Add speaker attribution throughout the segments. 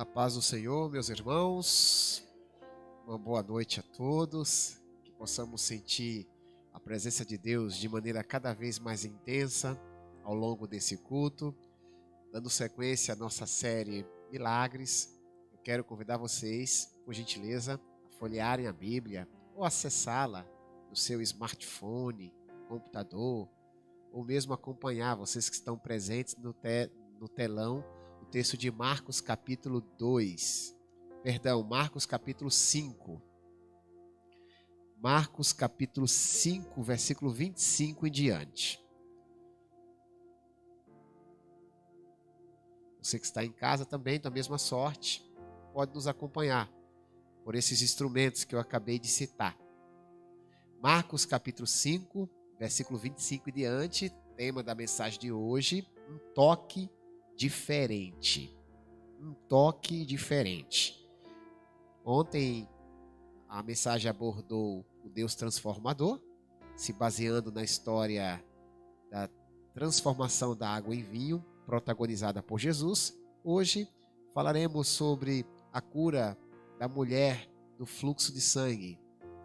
Speaker 1: A paz do Senhor, meus irmãos, uma boa noite a todos, que possamos sentir a presença de Deus de maneira cada vez mais intensa ao longo desse culto. Dando sequência à nossa série Milagres, eu quero convidar vocês, por gentileza, a folhearem a Bíblia ou acessá-la no seu smartphone, computador, ou mesmo acompanhar, vocês que estão presentes no telão, o texto de Marcos capítulo 5. Marcos capítulo 5, versículo 25 em diante. Você que está em casa também, da mesma sorte, pode nos acompanhar por esses instrumentos que eu acabei de citar. Marcos capítulo 5, versículo 25 em diante, tema da mensagem de hoje, um toque diferente. Um toque diferente. Ontem a mensagem abordou o Deus transformador, se baseando na história da transformação da água em vinho, protagonizada por Jesus. Hoje falaremos sobre a cura da mulher do fluxo de sangue,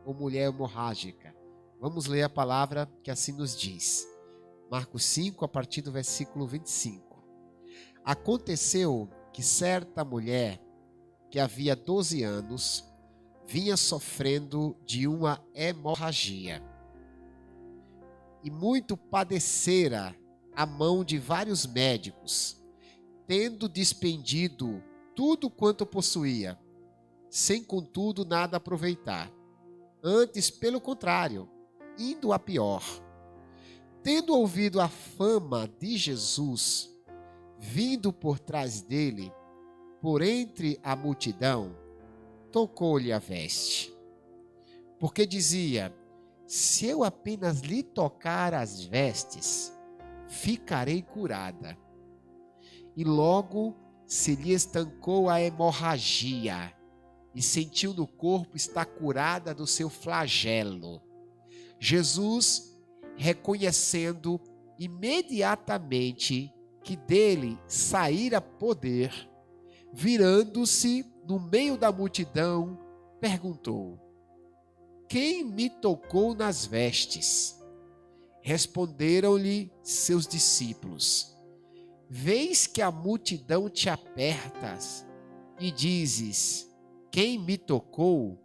Speaker 1: ou mulher hemorrágica. Vamos ler a palavra que assim nos diz. Marcos 5, a partir do versículo 25. Aconteceu que certa mulher, que havia 12 anos, vinha sofrendo de uma hemorragia. E muito padecera à mão de vários médicos, tendo despendido tudo quanto possuía, sem contudo nada aproveitar. Antes, pelo contrário, indo a pior. Tendo ouvido a fama de Jesus, vindo por trás dele, por entre a multidão, tocou-lhe a veste. Porque dizia: se eu apenas lhe tocar as vestes, ficarei curada. E logo se lhe estancou a hemorragia, e sentiu no corpo estar curada do seu flagelo. Jesus, reconhecendo imediatamente que dele saíra poder, virando-se no meio da multidão, perguntou: quem me tocou nas vestes? Responderam-lhe seus discípulos: vês que a multidão te apertas e dizes: quem me tocou?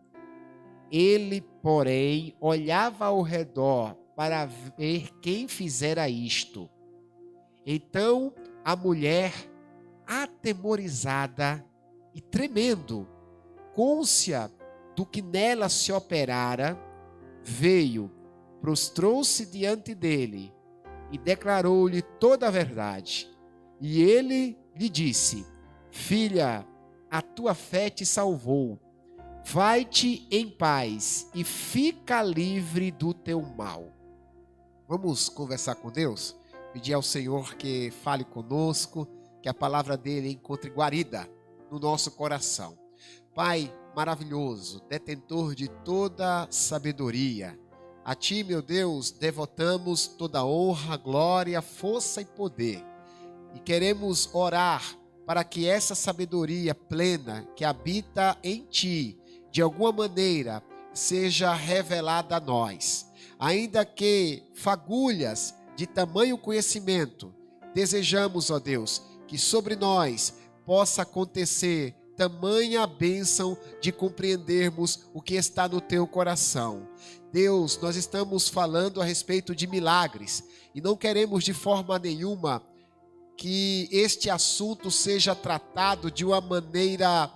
Speaker 1: Ele, porém, olhava ao redor para ver quem fizera isto. Então a mulher, atemorizada e tremendo, cônscia do que nela se operara, veio, prostrou-se diante dele e declarou-lhe toda a verdade. E ele lhe disse: filha, a tua fé te salvou. Vai-te em paz e fica livre do teu mal. Vamos conversar com Deus? Pedir ao Senhor que fale conosco, que a palavra dele encontre guarida no nosso coração. Pai maravilhoso, detentor de toda sabedoria, a ti, meu Deus, devotamos toda honra, glória, força e poder. E queremos orar para que essa sabedoria plena que habita em ti, de alguma maneira, seja revelada a nós. Ainda que fagulhas de tamanho conhecimento, desejamos, ó Deus, que sobre nós possa acontecer tamanha bênção de compreendermos o que está no teu coração. Deus, nós estamos falando a respeito de milagres e não queremos de forma nenhuma que este assunto seja tratado de uma maneira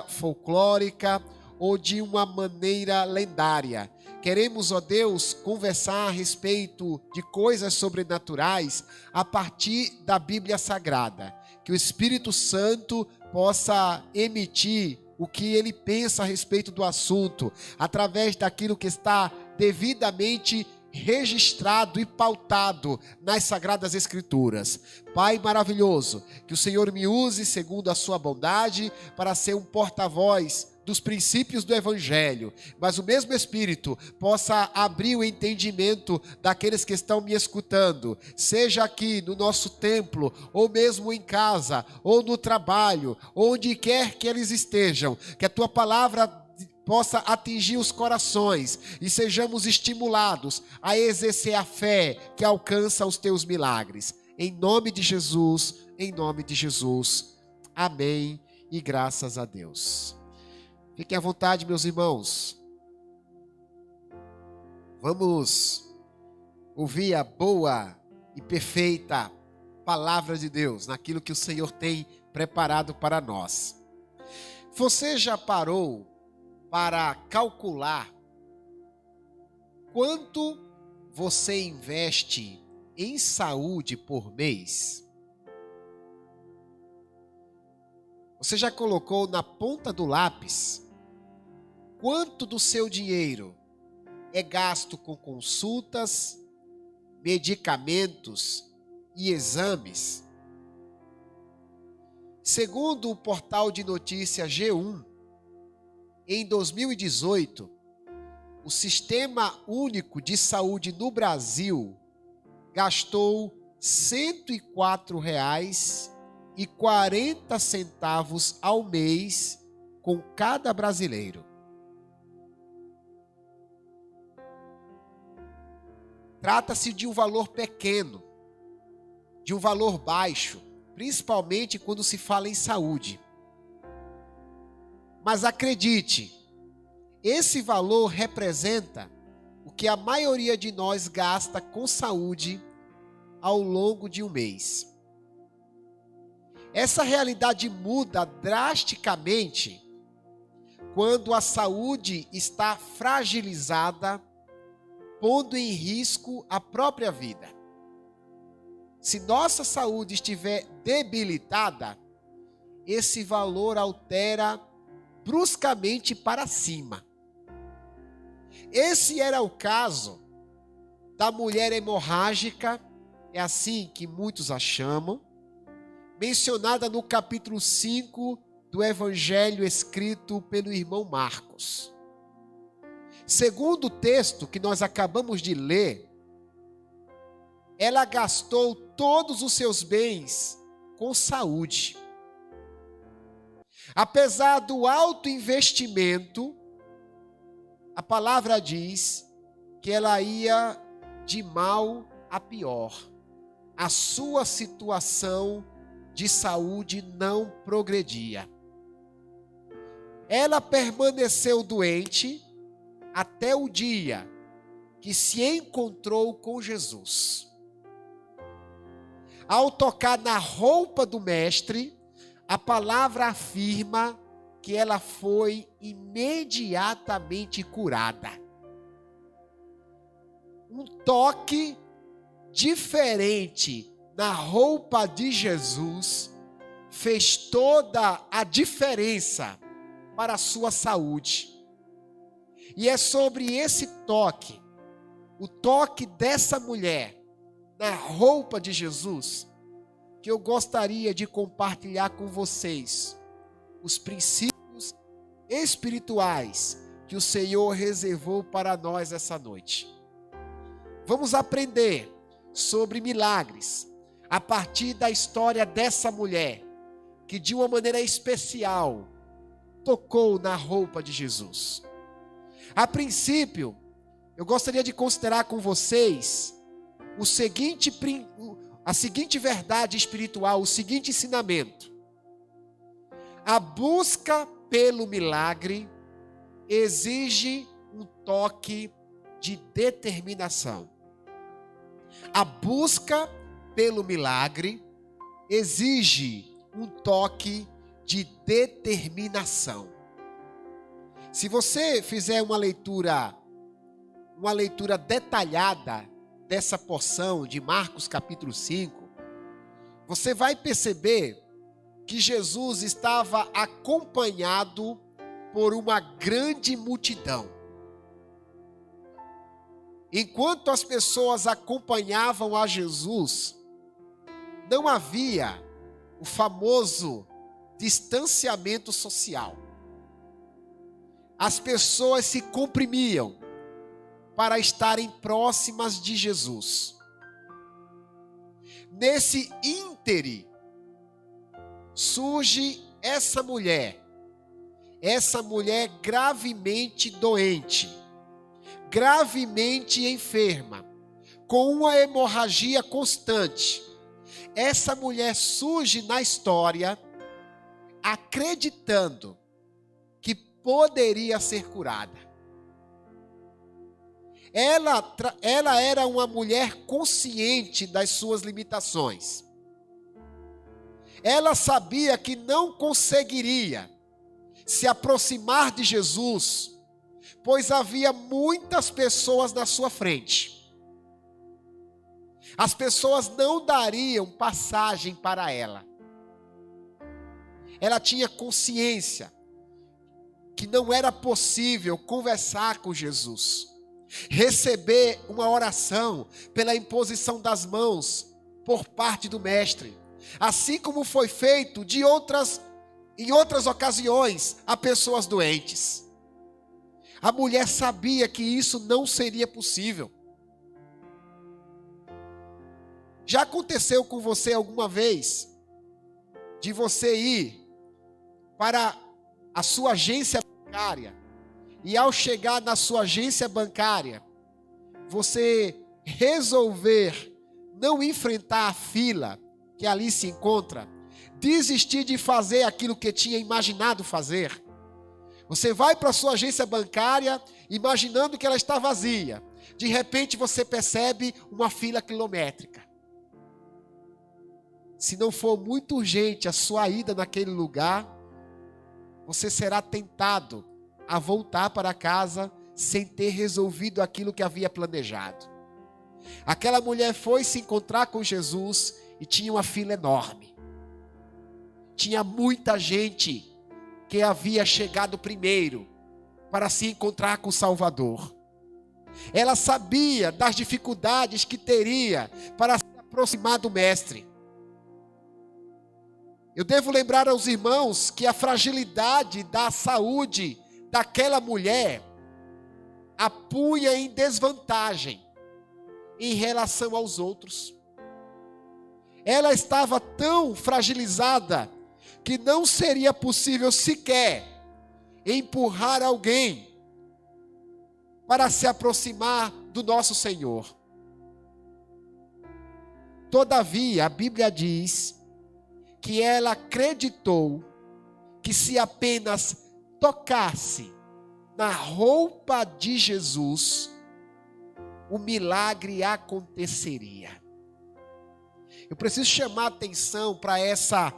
Speaker 1: folclórica ou de uma maneira lendária. Queremos, ó Deus, conversar a respeito de coisas sobrenaturais a partir da Bíblia Sagrada. Que o Espírito Santo possa emitir o que ele pensa a respeito do assunto, através daquilo que está devidamente registrado e pautado nas Sagradas Escrituras. Pai maravilhoso, que o Senhor me use segundo a sua bondade para ser um porta-voz dos princípios do Evangelho, mas o mesmo Espírito possa abrir o entendimento daqueles que estão me escutando, seja aqui no nosso templo, ou mesmo em casa, ou no trabalho, onde quer que eles estejam, que a tua palavra possa atingir os corações e sejamos estimulados a exercer a fé que alcança os teus milagres. Em nome de Jesus, em nome de Jesus. Amém e graças a Deus. Fiquem à vontade, meus irmãos. Vamos ouvir a boa e perfeita palavra de Deus, naquilo que o Senhor tem preparado para nós. Você já parou para calcular quanto você investe em saúde por mês? Você já colocou na ponta do lápis quanto do seu dinheiro é gasto com consultas, medicamentos e exames? Segundo o portal de notícias G1, em 2018, o Sistema Único de Saúde no Brasil gastou R$ 104,40 ao mês com cada brasileiro. Trata-se de um valor pequeno, de um valor baixo, principalmente quando se fala em saúde. Mas acredite, esse valor representa o que a maioria de nós gasta com saúde ao longo de um mês. Essa realidade muda drasticamente quando a saúde está fragilizada, pondo em risco a própria vida. Se nossa saúde estiver debilitada, esse valor altera bruscamente para cima. Esse era o caso da mulher hemorrágica, é assim que muitos a chamam, mencionada no capítulo 5 do Evangelho escrito pelo irmão Marcos. Segundo o texto que nós acabamos de ler, ela gastou todos os seus bens com saúde. Apesar do alto investimento, a palavra diz que ela ia de mal a pior. A sua situação de saúde não progredia. Ela permaneceu doente até o dia que se encontrou com Jesus. Ao tocar na roupa do mestre, a palavra afirma que ela foi imediatamente curada. Um toque diferente na roupa de Jesus fez toda a diferença para a sua saúde. E é sobre esse toque, o toque dessa mulher na roupa de Jesus, que eu gostaria de compartilhar com vocês os princípios espirituais que o Senhor reservou para nós essa noite. Vamos aprender sobre milagres a partir da história dessa mulher que de uma maneira especial tocou na roupa de Jesus. A princípio, eu gostaria de considerar com vocês a seguinte verdade espiritual, o seguinte ensinamento. A busca pelo milagre exige um toque de determinação. A busca pelo milagre exige um toque de determinação. Se você fizer uma leitura detalhada dessa porção de Marcos capítulo 5, você vai perceber que Jesus estava acompanhado por uma grande multidão. enquanto as pessoas acompanhavam a Jesus, não havia o famoso distanciamento social. As pessoas se comprimiam para estarem próximas de Jesus. Nesse íntere, surge essa mulher gravemente doente, gravemente enferma, com uma hemorragia constante. Essa mulher surge na história acreditando que poderia ser curada. Ela era uma mulher consciente das suas limitações. Ela sabia que não conseguiria se aproximar de Jesus, pois havia muitas pessoas na sua frente. As pessoas não dariam passagem para ela. Ela tinha consciência que não era possível conversar com Jesus, receber uma oração pela imposição das mãos por parte do Mestre, assim como foi feito em outras ocasiões a pessoas doentes. A mulher sabia que isso não seria possível. Já aconteceu com você alguma vez de você ir para a sua agência bancária e ao chegar na sua agência bancária, você resolver não enfrentar a fila que ali se encontra, desistir de fazer aquilo que tinha imaginado fazer? Você vai para a sua agência bancária imaginando que ela está vazia. De repente você percebe uma fila quilométrica. Se não for muito urgente a sua ida naquele lugar, você será tentado a voltar para casa sem ter resolvido aquilo que havia planejado. Aquela mulher foi se encontrar com Jesus e tinha uma fila enorme. Tinha muita gente que havia chegado primeiro para se encontrar com o Salvador. Ela sabia das dificuldades que teria para se aproximar do Mestre. Eu devo lembrar aos irmãos que a fragilidade da saúde daquela mulher a punha em desvantagem em relação aos outros. Ela estava tão fragilizada que não seria possível sequer empurrar alguém para se aproximar do nosso Senhor. Todavia, a Bíblia diz que ela acreditou que se apenas tocasse na roupa de Jesus, o milagre aconteceria. Eu preciso chamar a atenção para essa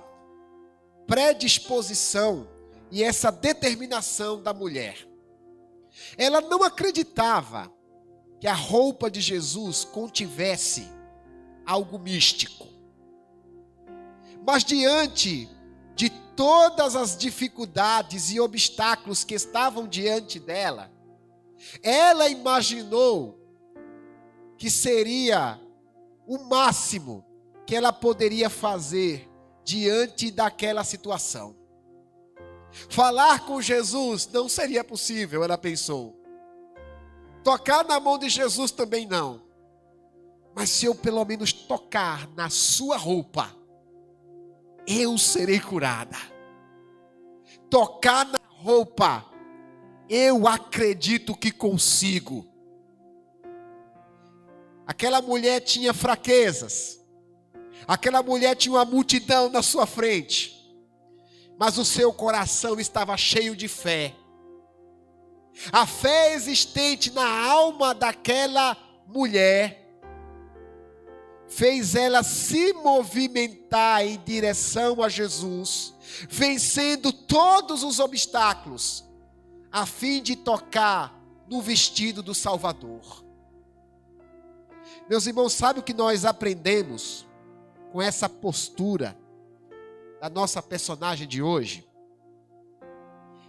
Speaker 1: predisposição e essa determinação da mulher. Ela não acreditava que a roupa de Jesus contivesse algo místico. Mas diante de todas as dificuldades e obstáculos que estavam diante dela, ela imaginou que seria o máximo que ela poderia fazer diante daquela situação. Falar com Jesus não seria possível, ela pensou. Tocar na mão de Jesus também não. Mas se eu pelo menos tocar na sua roupa, eu serei curada. Tocar na roupa, eu acredito que consigo. Aquela mulher tinha fraquezas. Aquela mulher tinha uma multidão na sua frente. Mas o seu coração estava cheio de fé. A fé existente na alma daquela mulher fez ela se movimentar em direção a Jesus, vencendo todos os obstáculos, a fim de tocar no vestido do Salvador. Meus irmãos, sabe o que nós aprendemos com essa postura da nossa personagem de hoje?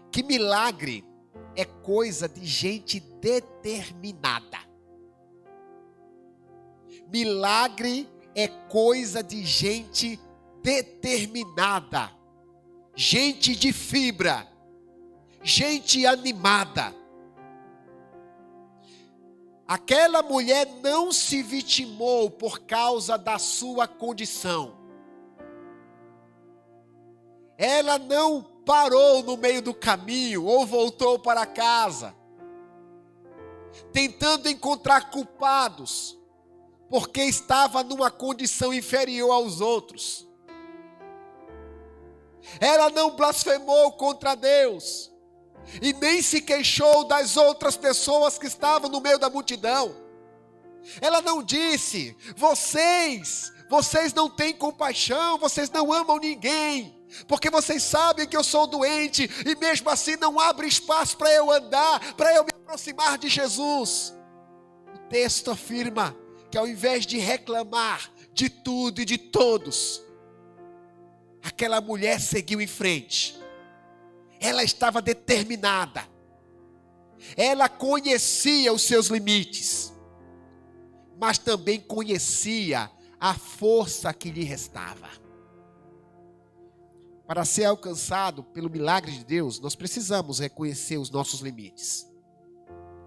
Speaker 1: Que milagre é coisa de gente determinada. Milagre é coisa de gente determinada, gente de fibra, gente animada. Aquela mulher não se vitimou por causa da sua condição. Ela não parou no meio do caminho ou voltou para casa, tentando encontrar culpados, porque estava numa condição inferior aos outros. Ela não blasfemou contra Deus e nem se queixou das outras pessoas que estavam no meio da multidão. Ela não disse: vocês não têm compaixão, vocês não amam ninguém, porque vocês sabem que eu sou doente e mesmo assim não abre espaço para eu andar, para eu me aproximar de Jesus. O texto afirma que ao invés de reclamar de tudo e de todos, aquela mulher seguiu em frente. Ela estava determinada. Ela conhecia os seus limites, mas também conhecia a força que lhe restava. Para ser alcançado pelo milagre de Deus, nós precisamos reconhecer os nossos limites,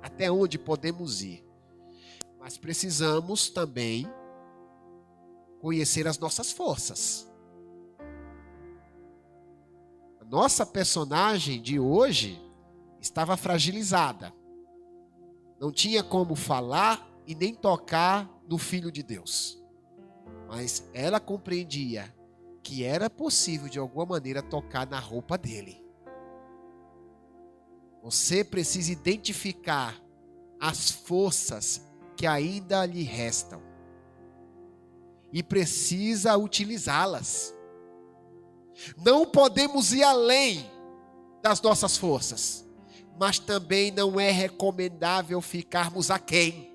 Speaker 1: até onde podemos ir. Mas precisamos também conhecer as nossas forças. A nossa personagem de hoje estava fragilizada. Não tinha como falar e nem tocar no Filho de Deus. Mas ela compreendia que era possível de alguma maneira tocar na roupa dele. Você precisa identificar as forças que ainda lhe restam e precisa utilizá-las. Não podemos ir além das nossas forças, mas também não é recomendável ficarmos aquém.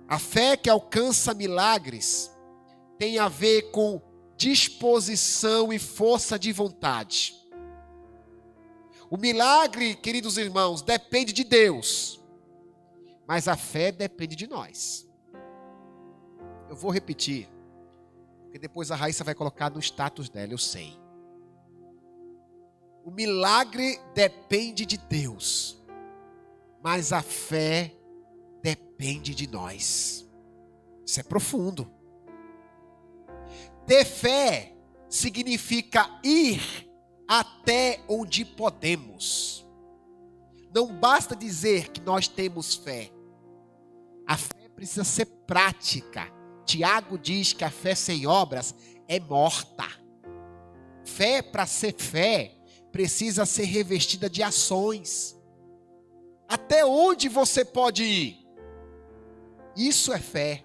Speaker 1: A fé que alcança milagres tem a ver com disposição e força de vontade. O milagre, queridos irmãos, depende de Deus, mas a fé depende de nós. Eu vou repetir, porque depois a Raíssa vai colocar no status dela, eu sei. O milagre depende de Deus, mas a fé depende de nós. Isso é profundo. Ter fé significa ir até onde podemos. Não basta dizer que nós temos fé. A fé precisa ser prática. Tiago diz que a fé sem obras é morta. Fé, para ser fé, precisa ser revestida de ações. Até onde você pode ir? Isso é fé.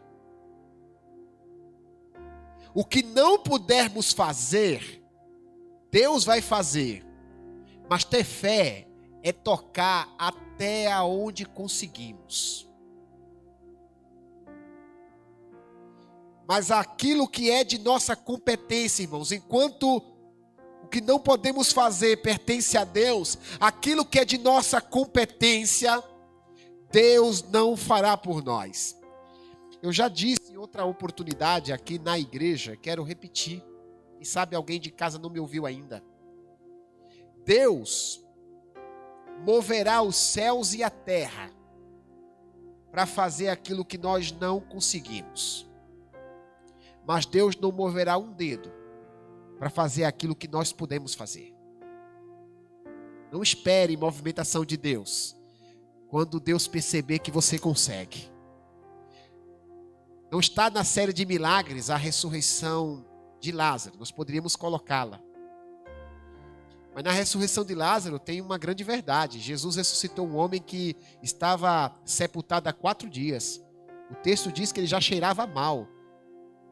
Speaker 1: O que não pudermos fazer, Deus vai fazer. Mas ter fé é tocar até aonde conseguimos. Mas aquilo que é de nossa competência, irmãos, enquanto o que não podemos fazer pertence a Deus, aquilo que é de nossa competência, Deus não fará por nós. Eu já disse em outra oportunidade aqui na igreja, quero repetir. E sabe, alguém de casa não me ouviu ainda. Deus moverá os céus e a terra para fazer aquilo que nós não conseguimos. Mas Deus não moverá um dedo para fazer aquilo que nós podemos fazer. Não espere movimentação de Deus quando Deus perceber que você consegue. Não está na série de milagres a ressurreição de Lázaro. Nós poderíamos colocá-la. Mas na ressurreição de Lázaro tem uma grande verdade. Jesus ressuscitou um homem que estava sepultado há 4 dias. O texto diz que ele já cheirava mal.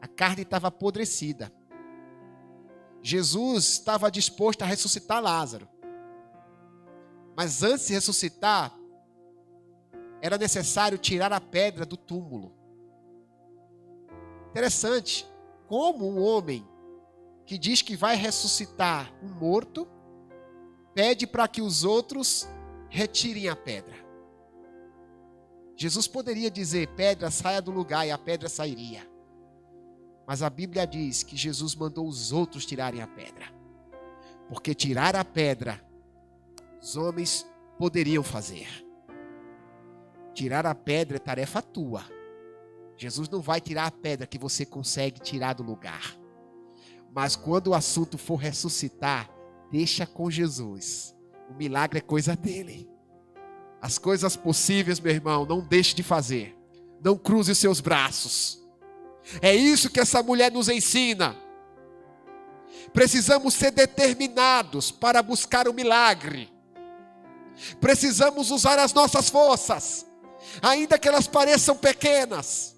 Speaker 1: A carne estava apodrecida. Jesus estava disposto a ressuscitar Lázaro. Mas antes de ressuscitar, era necessário tirar a pedra do túmulo. Interessante, como um homem que diz que vai ressuscitar um morto, pede para que os outros retirem a pedra. Jesus poderia dizer: pedra, saia do lugar, e a pedra sairia. Mas a Bíblia diz que Jesus mandou os outros tirarem a pedra. Porque tirar a pedra, os homens poderiam fazer. Tirar a pedra é tarefa tua. Jesus não vai tirar a pedra que você consegue tirar do lugar. Mas quando o assunto for ressuscitar, deixa com Jesus. O milagre é coisa dele. As coisas possíveis, meu irmão, não deixe de fazer. Não cruze os seus braços. É isso que essa mulher nos ensina. Precisamos ser determinados para buscar o milagre. Precisamos usar as nossas forças, ainda que elas pareçam pequenas.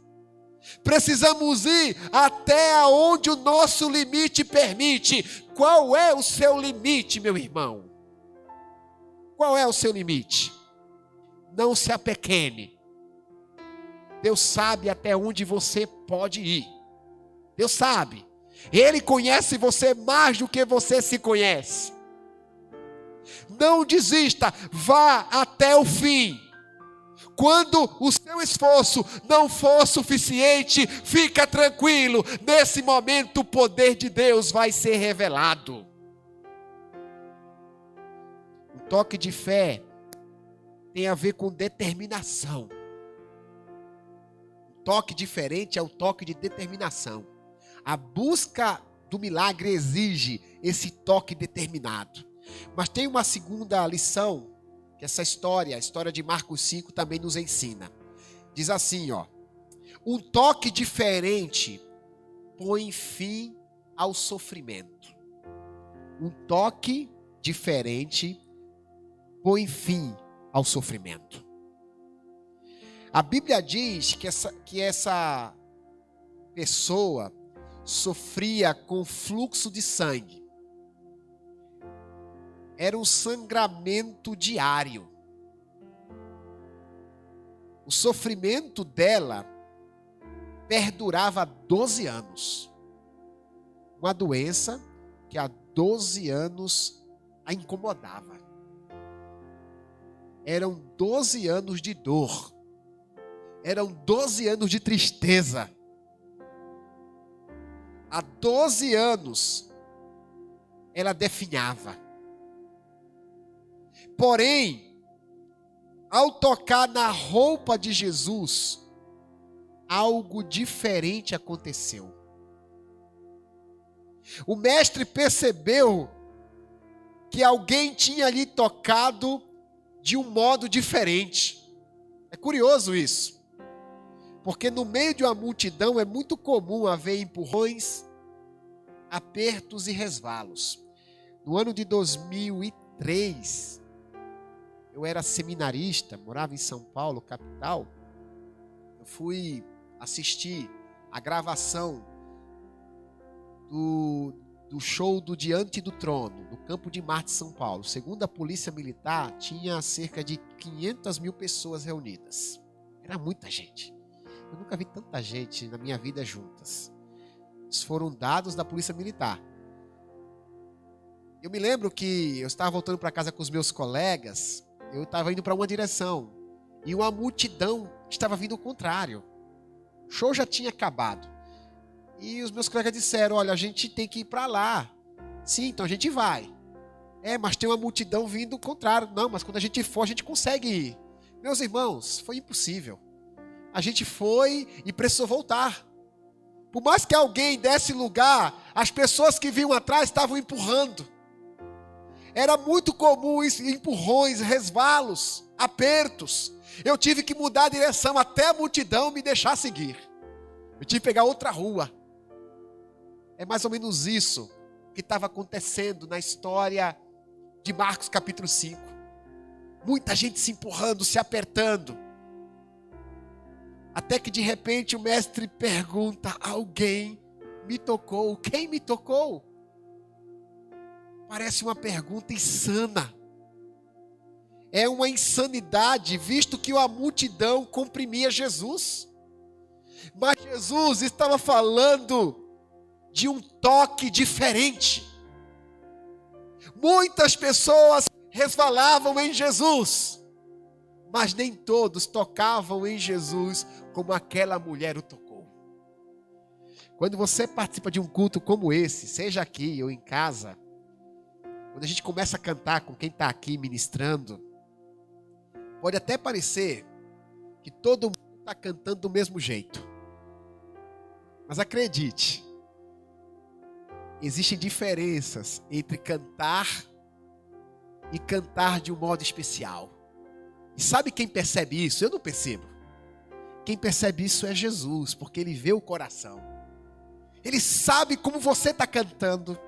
Speaker 1: Precisamos ir até aonde o nosso limite permite. Qual é o seu limite, meu irmão? Qual é o seu limite? Não se apequene. Deus sabe até onde você pode ir. Deus sabe. Ele conhece você mais do que você se conhece. Não desista, vá até o fim. Quando o seu esforço não for suficiente, fica tranquilo. Nesse momento o poder de Deus vai ser revelado. O toque de fé tem a ver com determinação. O toque diferente é o toque de determinação. A busca do milagre exige esse toque determinado. Mas tem uma segunda lição que essa história, a história de Marcos 5 também nos ensina. Diz assim, um toque diferente põe fim ao sofrimento. Um toque diferente põe fim ao sofrimento. A Bíblia diz que essa pessoa sofria com fluxo de sangue. Era um sangramento diário. O sofrimento dela perdurava 12 anos. Uma doença que há 12 anos a incomodava. Eram 12 anos de dor. Eram 12 anos de tristeza. Há 12 anos ela definhava. Porém, ao tocar na roupa de Jesus, algo diferente aconteceu. O mestre percebeu que alguém tinha ali tocado de um modo diferente. É curioso isso, porque no meio de uma multidão é muito comum haver empurrões, apertos e resvalos. No ano de 2003, eu era seminarista, morava em São Paulo, capital. Eu fui assistir a gravação do show do Diante do Trono, no Campo de Marte, São Paulo. Segundo a Polícia Militar, tinha cerca de 500 mil pessoas reunidas. Era muita gente. Eu nunca vi tanta gente na minha vida juntas. Esses foram dados da Polícia Militar. Eu me lembro que eu estava voltando para casa com os meus colegas. Eu estava indo para uma direção e uma multidão estava vindo ao contrário. O show já tinha acabado. E os meus colegas disseram: olha, a gente tem que ir para lá. Sim, então a gente vai. Mas tem uma multidão vindo ao contrário. Não, mas quando a gente for, a gente consegue ir. Meus irmãos, foi impossível. A gente foi e precisou voltar. Por mais que alguém desse lugar, as pessoas que vinham atrás estavam empurrando. Era muito comum empurrões, resvalos, apertos. Eu tive que mudar a direção até a multidão me deixar seguir. Eu tive que pegar outra rua. É mais ou menos isso que estava acontecendo na história de Marcos capítulo 5. Muita gente se empurrando, se apertando. Até que de repente o mestre pergunta: alguém me tocou? Quem me tocou? Parece uma pergunta insana. É uma insanidade, visto que a multidão comprimia Jesus. Mas Jesus estava falando de um toque diferente. Muitas pessoas resvalavam em Jesus, mas nem todos tocavam em Jesus como aquela mulher o tocou. Quando você participa de um culto como esse, seja aqui ou em casa, quando a gente começa a cantar com quem está aqui ministrando, pode até parecer que todo mundo está cantando do mesmo jeito. Mas acredite, existem diferenças entre cantar e cantar de um modo especial. E sabe quem percebe isso? Eu não percebo. Quem percebe isso é Jesus, porque Ele vê o coração. Ele sabe como você está cantando.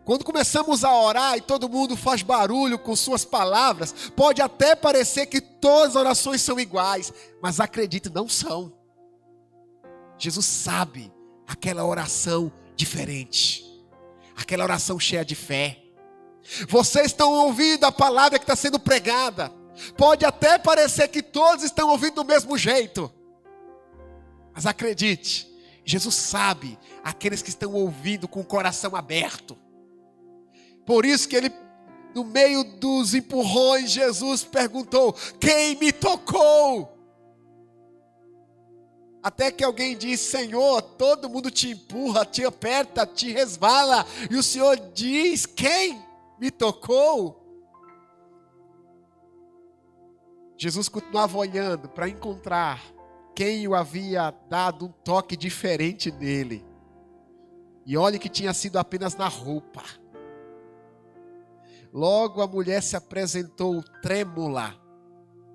Speaker 1: Quando começamos a orar e todo mundo faz barulho com suas palavras, pode até parecer que todas as orações são iguais, mas acredite, não são. Jesus sabe aquela oração diferente, aquela oração cheia de fé. Vocês estão ouvindo a palavra que está sendo pregada. Pode até parecer que todos estão ouvindo do mesmo jeito, mas acredite, Jesus sabe aqueles que estão ouvindo com o coração aberto. Por isso que ele, no meio dos empurrões, Jesus perguntou: quem me tocou? Até que alguém disse: Senhor, todo mundo te empurra, te aperta, te resvala. E o Senhor diz: quem me tocou? Jesus continuava olhando para encontrar quem o havia dado um toque diferente nele. E olhe que tinha sido apenas na roupa. Logo a mulher se apresentou trêmula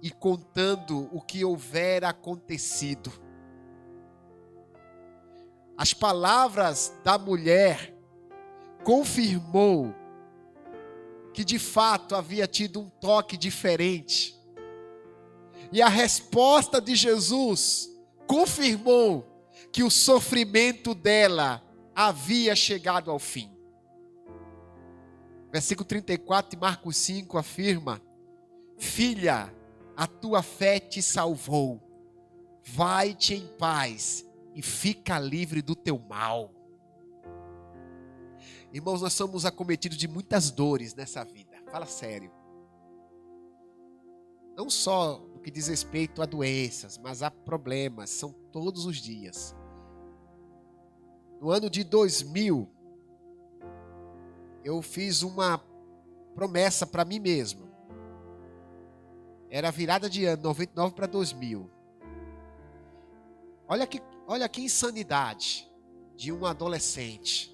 Speaker 1: e contando o que houvera acontecido. As palavras da mulher confirmou que de fato havia tido um toque diferente. E a resposta de Jesus confirmou que o sofrimento dela havia chegado ao fim. Versículo 34 de Marcos 5 afirma: filha, a tua fé te salvou. Vai-te em paz e fica livre do teu mal. Irmãos, nós somos acometidos de muitas dores nessa vida. Fala sério. Não só no que diz respeito a doenças, mas a problemas. São todos os dias. No ano de 2000, eu fiz uma promessa para mim mesmo. Era a virada de ano, 99 para 2000. Olha que insanidade de um adolescente.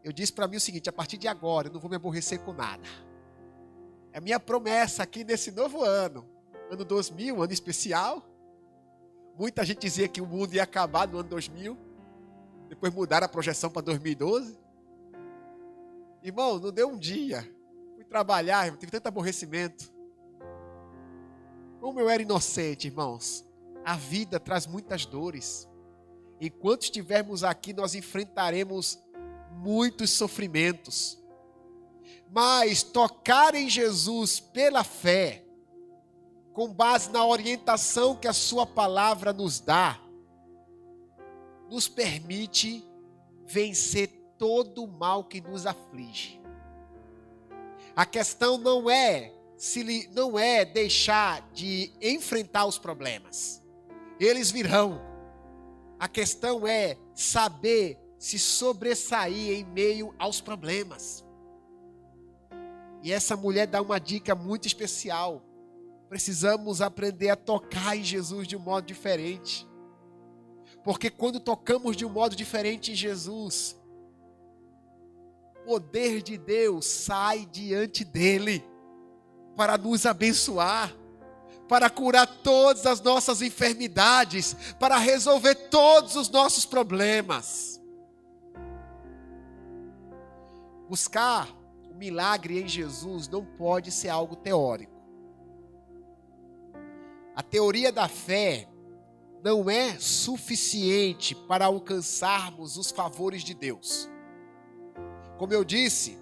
Speaker 1: Eu disse para mim o seguinte: a partir de agora eu não vou me aborrecer com nada. É a minha promessa aqui nesse novo ano. Ano 2000, ano especial. Muita gente dizia que o mundo ia acabar no ano 2000. Depois mudaram a projeção para 2012. Irmão, não deu um dia. Fui trabalhar, irmão, tive tanto aborrecimento. Como eu era inocente, irmãos. A vida traz muitas dores. Enquanto estivermos aqui, nós enfrentaremos muitos sofrimentos. Mas tocar em Jesus pela fé, com base na orientação que a sua palavra nos dá, nos permite vencer todo o mal que nos aflige. A questão não é deixar de enfrentar os problemas. Eles virão. A questão é saber se sobressair em meio aos problemas. E essa mulher dá uma dica muito especial. Precisamos aprender a tocar em Jesus de um modo diferente. Porque quando tocamos de um modo diferente em Jesus, o poder de Deus sai diante dele para nos abençoar, para curar todas as nossas enfermidades, para resolver todos os nossos problemas. Buscar o milagre em Jesus não pode ser algo teórico. A teoria da fé não é suficiente para alcançarmos os favores de Deus. Como eu disse,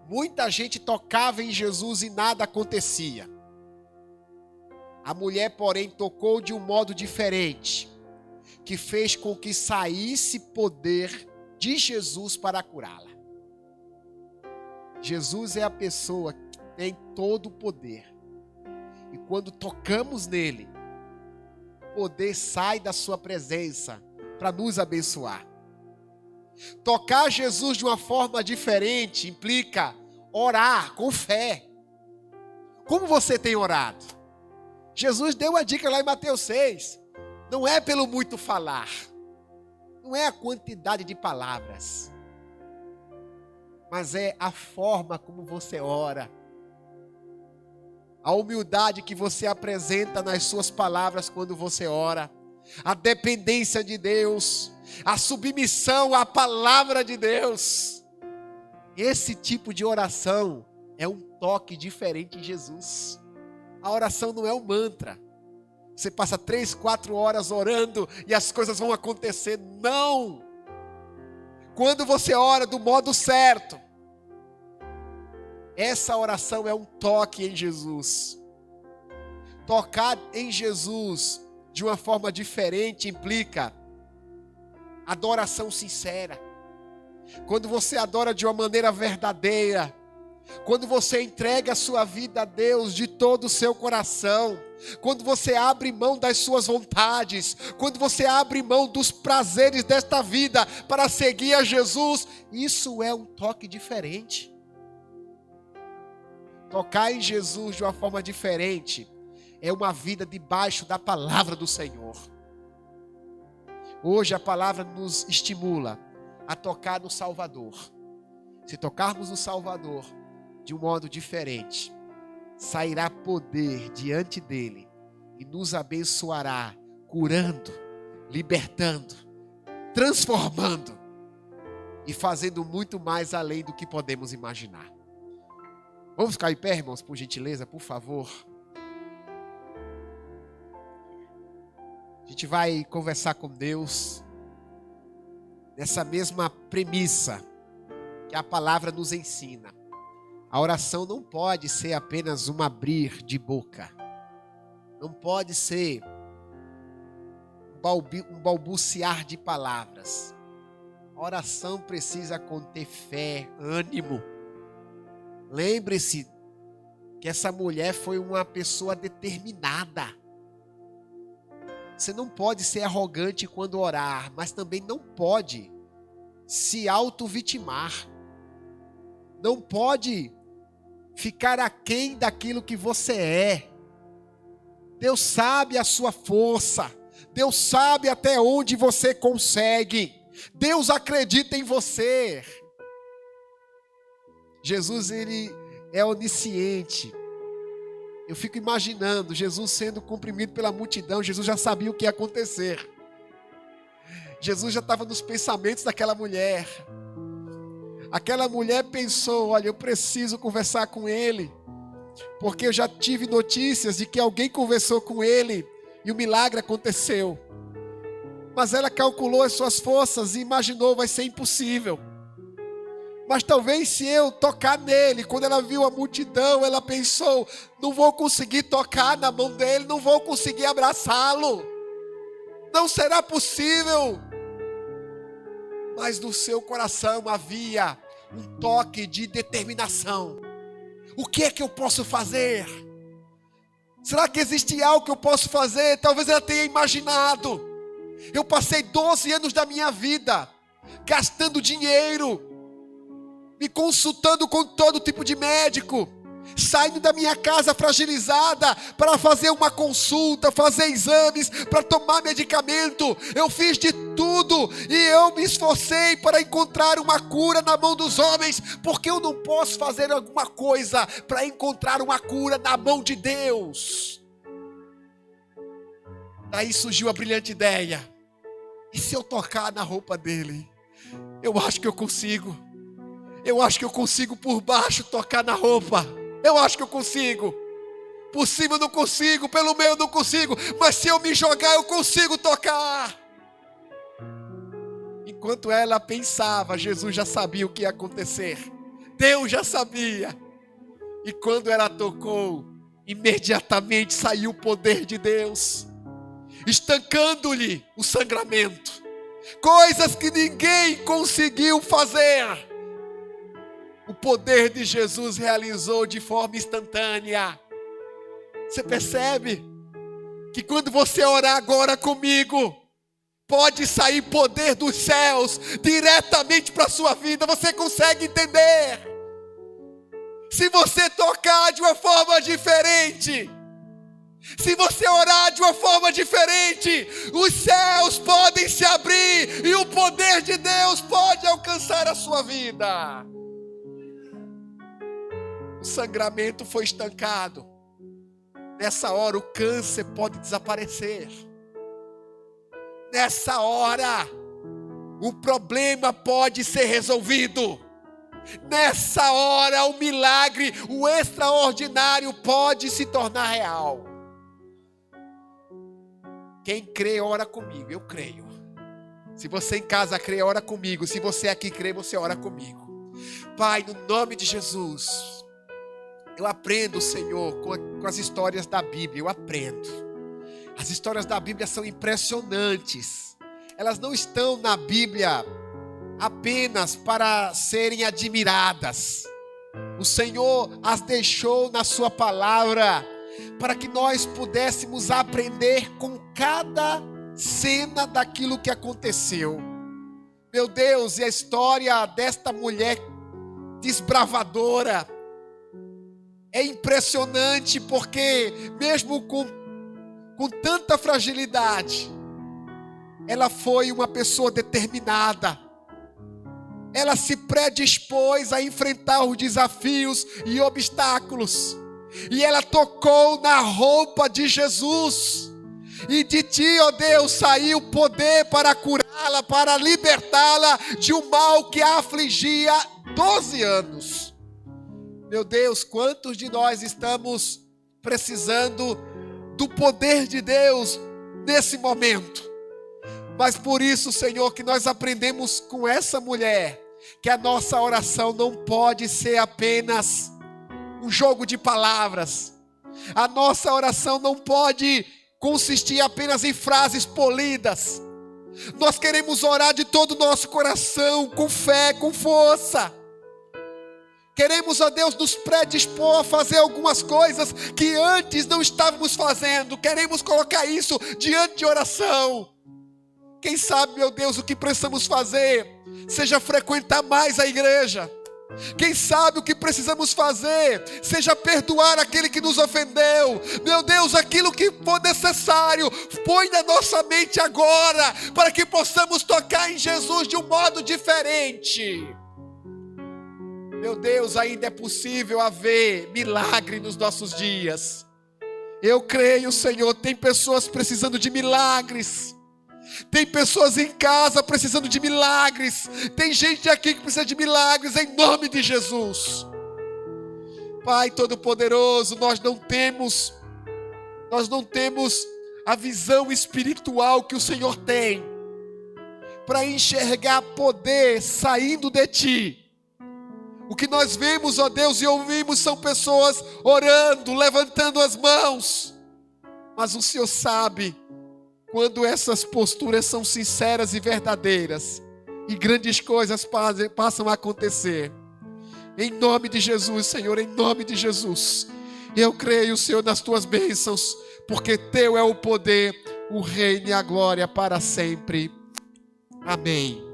Speaker 1: muita gente tocava em Jesus e nada acontecia. A mulher, porém, tocou de um modo diferente, que fez com que saísse poder de Jesus para curá-la. Jesus é a pessoa que tem todo o poder. E quando tocamos nele, o poder sai da sua presença para nos abençoar. Tocar Jesus de uma forma diferente implica orar com fé. Como você tem orado? Jesus deu a dica lá em Mateus 6. Não é pelo muito falar. Não é a quantidade de palavras. Mas é a forma como você ora. A humildade que você apresenta nas suas palavras quando você ora. A dependência de Deus. A submissão à palavra de Deus. Esse tipo de oração é um toque diferente em Jesus. A oração não é um mantra. Você passa 3, 4 horas orando e as coisas vão acontecer. Não! Quando você ora do modo certo, essa oração é um toque em Jesus. Tocar em Jesus de uma forma diferente implica adoração sincera. Quando você adora de uma maneira verdadeira, quando você entrega a sua vida a Deus de todo o seu coração, quando você abre mão das suas vontades, quando você abre mão dos prazeres desta vida para seguir a Jesus, isso é um toque diferente. Tocar em Jesus de uma forma diferente é uma vida debaixo da palavra do Senhor. Hoje a palavra nos estimula a tocar no Salvador. Se tocarmos no Salvador de um modo diferente, sairá poder diante dele e nos abençoará, curando, libertando, transformando e fazendo muito mais além do que podemos imaginar. Vamos ficar em pé, irmãos, por gentileza, por favor. A gente vai conversar com Deus nessa mesma premissa que a palavra nos ensina. A oração não pode ser apenas um abrir de boca. Não pode ser um balbuciar de palavras. A oração precisa conter fé, ânimo. Lembre-se que essa mulher foi uma pessoa determinada. Você não pode ser arrogante quando orar, mas também não pode se auto-vitimar. Não pode ficar aquém daquilo que você é. Deus sabe a sua força. Deus sabe até onde você consegue. Deus acredita em você. Jesus, ele é onisciente. Eu fico imaginando Jesus sendo comprimido pela multidão. Jesus já sabia o que ia acontecer. Jesus já estava nos pensamentos daquela mulher. Aquela mulher pensou: olha, eu preciso conversar com ele, porque eu já tive notícias de que alguém conversou com ele e o milagre aconteceu. Mas ela calculou as suas forças e imaginou: vai ser impossível. Mas talvez se eu tocar nele, quando ela viu a multidão, ela pensou: não vou conseguir tocar na mão dele, não vou conseguir abraçá-lo, não será possível. Mas no seu coração havia um toque de determinação. O que é que eu posso fazer? Será que existe algo que eu posso fazer? Talvez ela tenha imaginado: eu passei 12 anos da minha vida gastando dinheiro, me consultando com todo tipo de médico, saindo da minha casa fragilizada para fazer uma consulta, fazer exames, para tomar medicamento. Eu fiz de tudo e eu me esforcei para encontrar uma cura na mão dos homens, porque eu não posso fazer alguma coisa para encontrar uma cura na mão de Deus. Daí surgiu a brilhante ideia: e se eu tocar na roupa dele? Eu acho que eu consigo. Eu acho que eu consigo por baixo tocar na roupa. Eu acho que eu consigo. Por cima eu não consigo, pelo meio eu não consigo, mas se eu me jogar eu consigo tocar. Enquanto ela pensava, Jesus já sabia o que ia acontecer. Deus já sabia. E quando ela tocou, imediatamente saiu o poder de Deus, estancando-lhe o sangramento. Coisas que ninguém conseguiu fazer, o poder de Jesus realizou de forma instantânea. Você percebe que quando você orar agora comigo, pode sair poder dos céus diretamente para a sua vida. Você consegue entender? Se você tocar de uma forma diferente, se você orar de uma forma diferente, os céus podem se abrir e o poder de Deus pode alcançar a sua vida. O sangramento foi estancado. Nessa hora o câncer pode desaparecer. Nessa hora o problema pode ser resolvido. Nessa hora o milagre, o extraordinário pode se tornar real. Quem crê, ora comigo. Eu creio. Se você em casa crê, ora comigo. Se você aqui crê, você ora comigo. Pai, no nome de Jesus, eu aprendo, Senhor, com as histórias da Bíblia. Eu aprendo. As histórias da Bíblia são impressionantes. Elas não estão na Bíblia apenas para serem admiradas. O Senhor as deixou na sua palavra para que nós pudéssemos aprender com cada cena daquilo que aconteceu. Meu Deus, e a história desta mulher desbravadora é impressionante, porque mesmo com tanta fragilidade, ela foi uma pessoa determinada. Ela se predispôs a enfrentar os desafios e obstáculos. E ela tocou na roupa de Jesus. E de ti, ó Deus, saiu poder para curá-la, para libertá-la de um mal que a afligia 12 anos. Meu Deus, quantos de nós estamos precisando do poder de Deus nesse momento? Mas por isso, Senhor, que nós aprendemos com essa mulher, que a nossa oração não pode ser apenas um jogo de palavras. A nossa oração não pode consistir apenas em frases polidas. Nós queremos orar de todo o nosso coração, com fé, com força. Queremos, ó Deus, nos predispor a fazer algumas coisas que antes não estávamos fazendo. Queremos colocar isso diante de oração. Quem sabe, meu Deus, o que precisamos fazer seja frequentar mais a igreja. Quem sabe o que precisamos fazer seja perdoar aquele que nos ofendeu. Meu Deus, aquilo que for necessário, põe na nossa mente agora, para que possamos tocar em Jesus de um modo diferente. Meu Deus, ainda é possível haver milagre nos nossos dias. Eu creio, Senhor, tem pessoas precisando de milagres. Tem pessoas em casa precisando de milagres. Tem gente aqui que precisa de milagres em nome de Jesus. Pai Todo-Poderoso, nós não temos a visão espiritual que o Senhor tem para enxergar poder saindo de Ti. O que nós vemos, ó Deus, e ouvimos são pessoas orando, levantando as mãos. Mas o Senhor sabe quando essas posturas são sinceras e verdadeiras, e grandes coisas passam a acontecer. Em nome de Jesus, Senhor, em nome de Jesus, eu creio, Senhor, nas Tuas bênçãos, porque Teu é o poder, o reino e a glória para sempre. Amém.